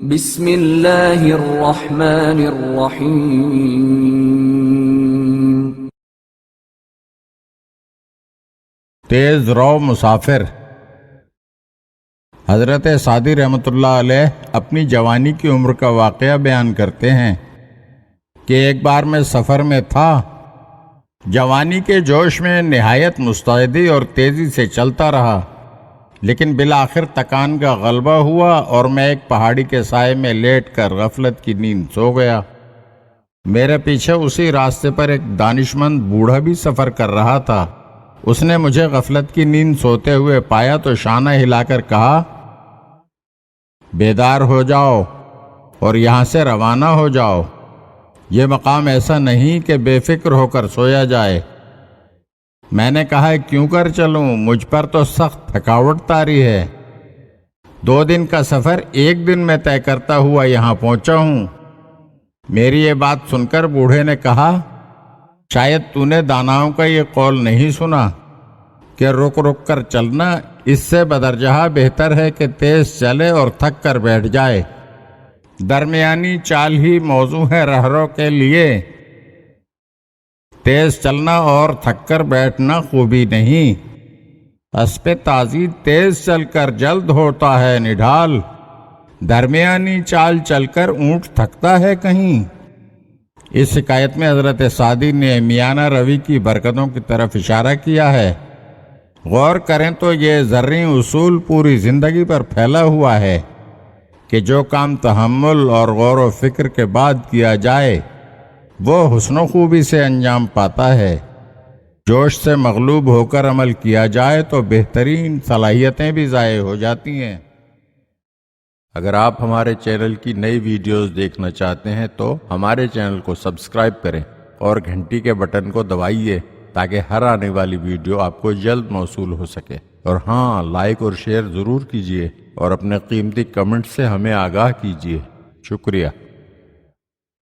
بسم اللہ الرحمن الرحیم۔ تیز رو مسافر۔ حضرت سعدی رحمۃ اللہ علیہ اپنی جوانی کی عمر کا واقعہ بیان کرتے ہیں کہ ایک بار میں سفر میں تھا، جوانی کے جوش میں نہایت مستعدی اور تیزی سے چلتا رہا، لیکن بالآخر تکان کا غلبہ ہوا اور میں ایک پہاڑی کے سائے میں لیٹ کر غفلت کی نیند سو گیا۔ میرے پیچھے اسی راستے پر ایک دانشمند بوڑھا بھی سفر کر رہا تھا۔ اس نے مجھے غفلت کی نیند سوتے ہوئے پایا تو شانہ ہلا کر کہا، بیدار ہو جاؤ اور یہاں سے روانہ ہو جاؤ، یہ مقام ایسا نہیں کہ بے فکر ہو کر سویا جائے۔ میں نے کہا، کیوں کر چلوں، مجھ پر تو سخت تھکاوٹ طاری ہے، 2 دن کا سفر 1 دن میں طے کرتا ہوا یہاں پہنچا ہوں۔ میری یہ بات سن کر بوڑھے نے کہا، شاید تو نے داناؤں کا یہ قول نہیں سنا کہ رک رک کر چلنا اس سے بدرجہ بہتر ہے کہ تیز چلے اور تھک کر بیٹھ جائے۔ درمیانی چال ہی موضوع ہے رہرو کے لیے، تیز چلنا اور تھک کر بیٹھنا خوبی نہیں۔ اسپِ تازی تیز چل کر جلد ہوتا ہے نڈھال، درمیانی چال چل کر اونٹ تھکتا ہے کہیں۔ اس حکایت میں حضرت سعدی نے میانہ روی کی برکتوں کی طرف اشارہ کیا ہے۔ غور کریں تو یہ زرعی اصول پوری زندگی پر پھیلا ہوا ہے کہ جو کام تحمل اور غور و فکر کے بعد کیا جائے وہ حسن و خوبی سے انجام پاتا ہے۔ جوش سے مغلوب ہو کر عمل کیا جائے تو بہترین صلاحیتیں بھی ضائع ہو جاتی ہیں۔ اگر آپ ہمارے چینل کی نئی ویڈیوز دیکھنا چاہتے ہیں تو ہمارے چینل کو سبسکرائب کریں اور گھنٹی کے بٹن کو دبائیے تاکہ ہر آنے والی ویڈیو آپ کو جلد موصول ہو سکے۔ اور ہاں، لائک اور شیئر ضرور کیجیے اور اپنے قیمتی کمنٹ سے ہمیں آگاہ کیجیے۔ شکریہ۔